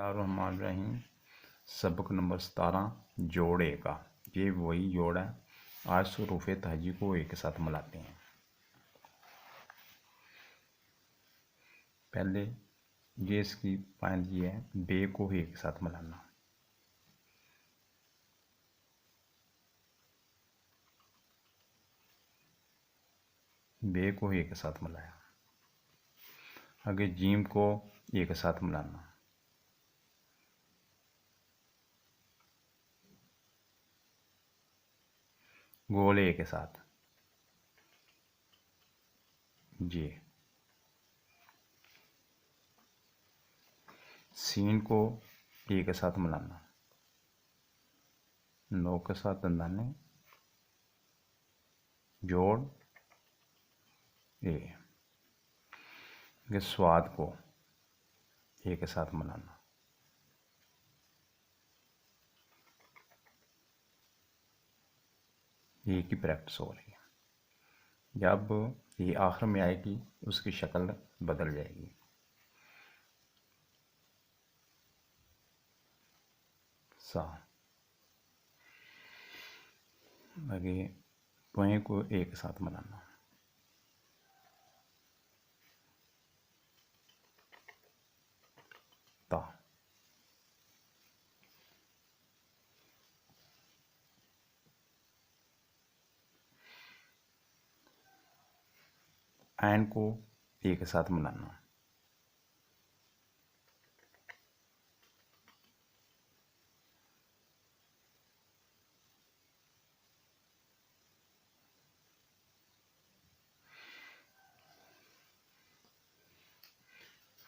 बिस्मिल्लाहिर्रहमानिर्रहीम। सबक नंबर 17 जोड़ ए का। ये वही जोड़ है। आज हरूफ तहजी को ए के साथ मिलाते हैं। पहले ये इसकी पायंदी है, बे को ए के साथ मिलाना। बे को ए के साथ मिलाया। आगे जीम को ए के साथ मिलाना। गोल ए के साथ जी। सीन को ए के साथ मिलाना। नो के साथ दंदाने जोड़ ए। स्वाद को ए के साथ मिलाना। ए की प्रैक्टिस हो रही है। जब ये आखिर में आएगी उसकी शक्ल बदल जाएगी। सा आगे पोए को ए के साथ मिलाना। ता ऐन को ए के साथ मिलाना।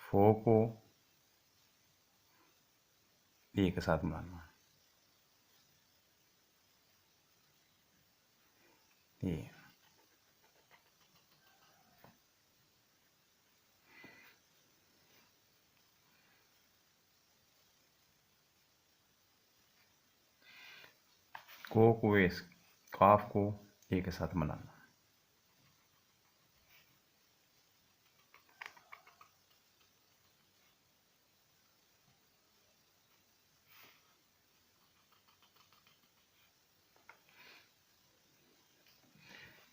फो को ए के साथ मिलाना। ए को ए काफ को ए के साथ मिलाना।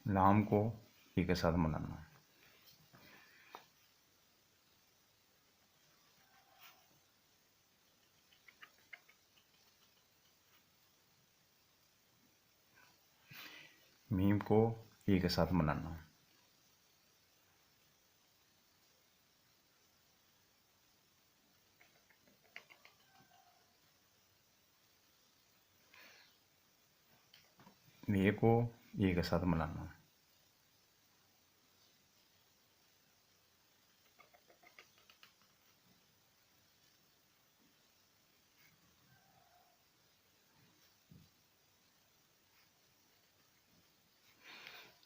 लाम को ए के साथ मिलाना। मीम को ए के साथ मिलाना। ए को ए के साथ मिलाना।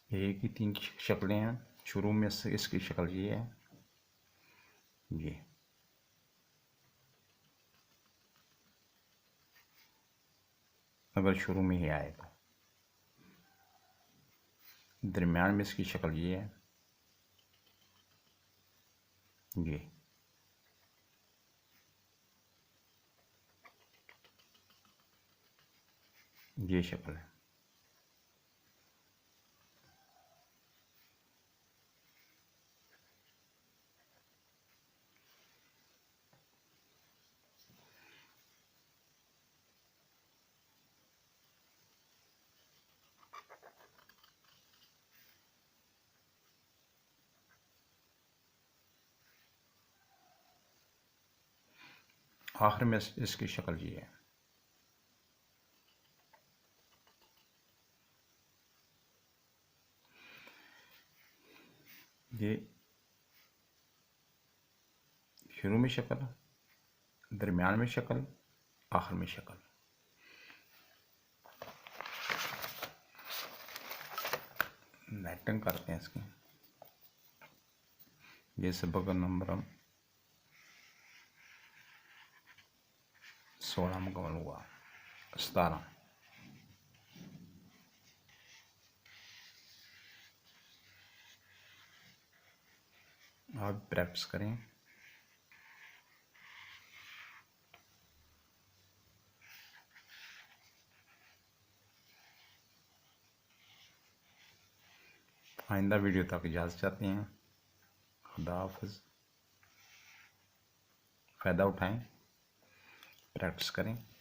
ए की 3 शक्लें हैं। शुरू में से इसकी शक्ल ये है, ये अगर शुरू में ही आए तो। दरम्यान में इसकी शक्ल ये है, ये शक्ल है। आखिर में इसकी शक्ल ये है। ये शुरू में शक्ल, दरम्यान में शक्ल, आखिर में शक्ल। लाइटिंग करते हैं इसकी। ये सबक नंबर 16 मुकम्मल हुआ। 17 आप प्रैक्टिस करें। आइंदा वीडियो तक इजाज़त चाहते हैं। खुदा हाफिज़। फ़ायदा उठाएं, प्रैक्टिस करें।